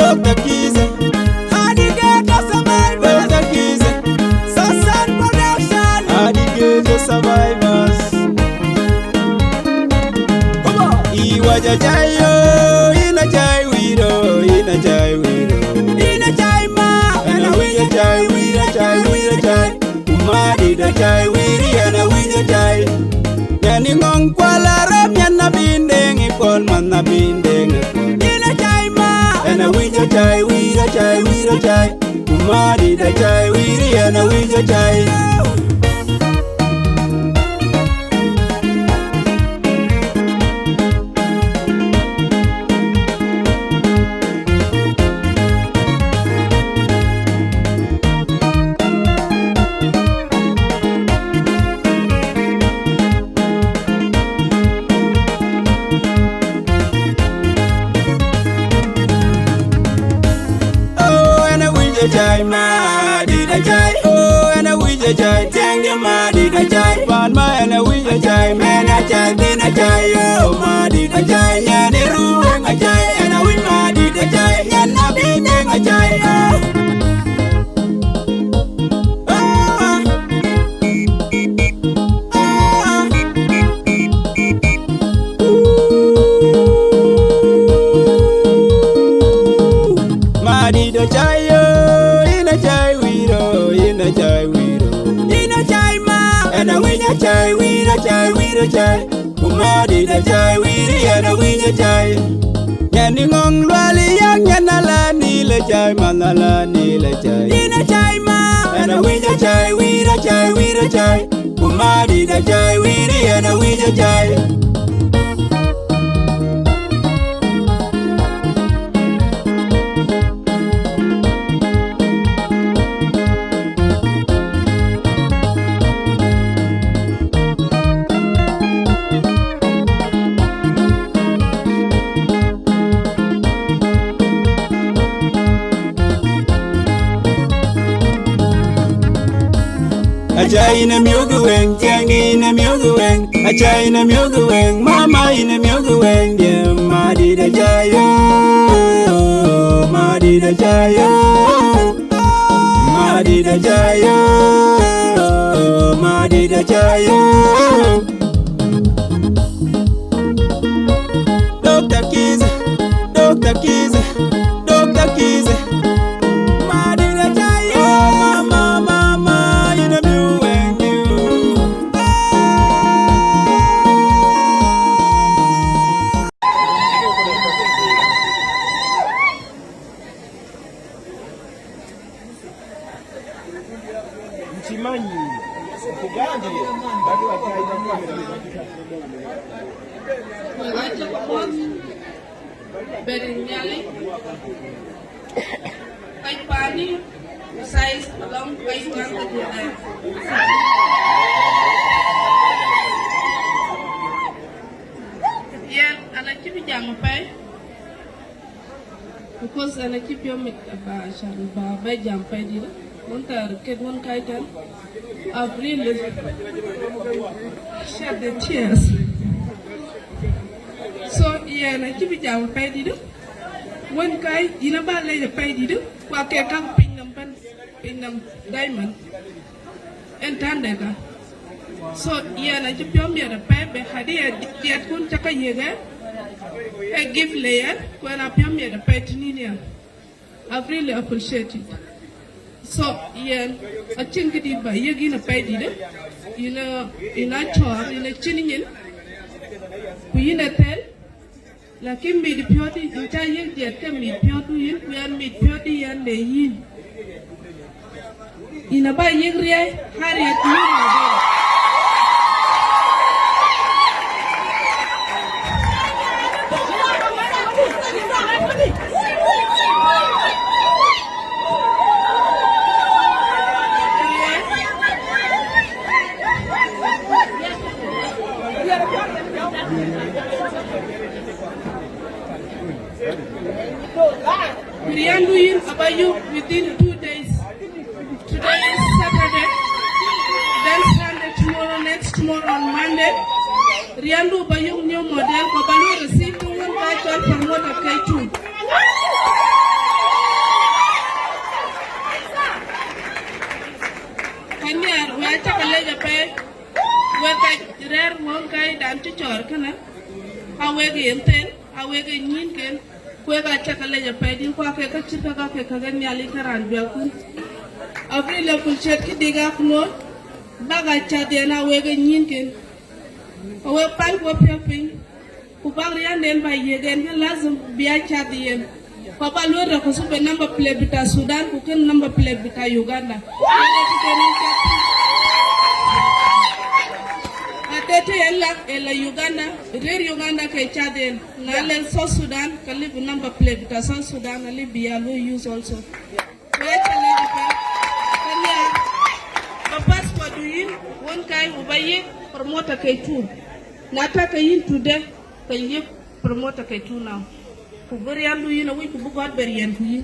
Dr. Kiza, Alligator Survivors, Dr. Kiza, Sasan Production, Alligator Survivors. Come on. Iwaja jayo, ina jai wiro, ina jai wiro, ina jai ma, ina wija jai wira jai wira jai, umadi da jai wiri, ina wija jai. Yani ngong kwala rap yana bindeng ipon mana bindeng ipon. Ina jai ma, ina wija jai wira jai wira jai, umadi da jai wiri, ina wija jai. Jai ma di da jai, oh and a wija jai, tang ya ma di da jai, pan ma and a wija jai, man a jai di da jai, oh ma di da jai, ya ni ru a jai, and a win ma di da jai, ya na bi ding a jai, ma di da jai. And a winner jai, winner jai, winner jai. Umadi da jai, winner and a winner jai. Yanning on Rally Young Yanala Nila jai, Manala Nila jai. Winner jai ma, and a winner jai, winner jai, winner jai. Umadi da jai, winner and a winner jai. Ajay in a mugueng, Jang in a mugueng, Ajay in a mugueng, Mama in a mugueng, yeah, Madi da Jayo, Madi da Jayo, Madi da Jayo, Madi da Jayo. Dr. Kiza, Dr. Kiza, Dr. Kiza. Berinyali, kay pani, size along kay quantity na. Yan, anak kipi jangan pay, because anak kipi omit ba shan ba jangan pay dito. Montar ket mon kay tan, April shed the tears. So yeah, na kipi jangan pay dito. One guy, ina ba lay the pay dito? Wa ke kang pinam diamond. And tandega. So yeah, na kipi om ya the pay be hadi ya kun chaka yega. A gift layer when I piam ya the pay tininia. I really appreciate it. So yeah, I think it is by yegi na pay dito. Ina chor, ina chinin. We ina tell. Lakin mid purity, entire jet mid purity, we are mid purity and the yin. In a by Yigria, Harriet. Riandu about you within 2 days. Today is Saturday, then Sunday tomorrow, next tomorrow on Monday. Riandu by you new model, Kobalu received one title from what of K2. ler won kai dan ci chor kana awege enten awege nyin ken ko ga chakale ja pedi ko ke ka chita ka ke ka gan yali karan belkun afri le kulchet ki diga kuno baga chade na wege nyin ken awe pai ko pepin ku bagri anden ba yegen ke lazim biya chade yen ko ba lo ra ko sube number plate bita Sudan ku ken number plate bita Uganda atete ella Uganda rer Uganda ke chade na le South Sudan kalib number plate bita South Sudan ali biya lo use also wetale pa kanya passport yin won kai ubaye promoter kai tu nata kai yin today kai ye promoter kai tu now ku bari andu yin wi ku bu god bari yan ku yin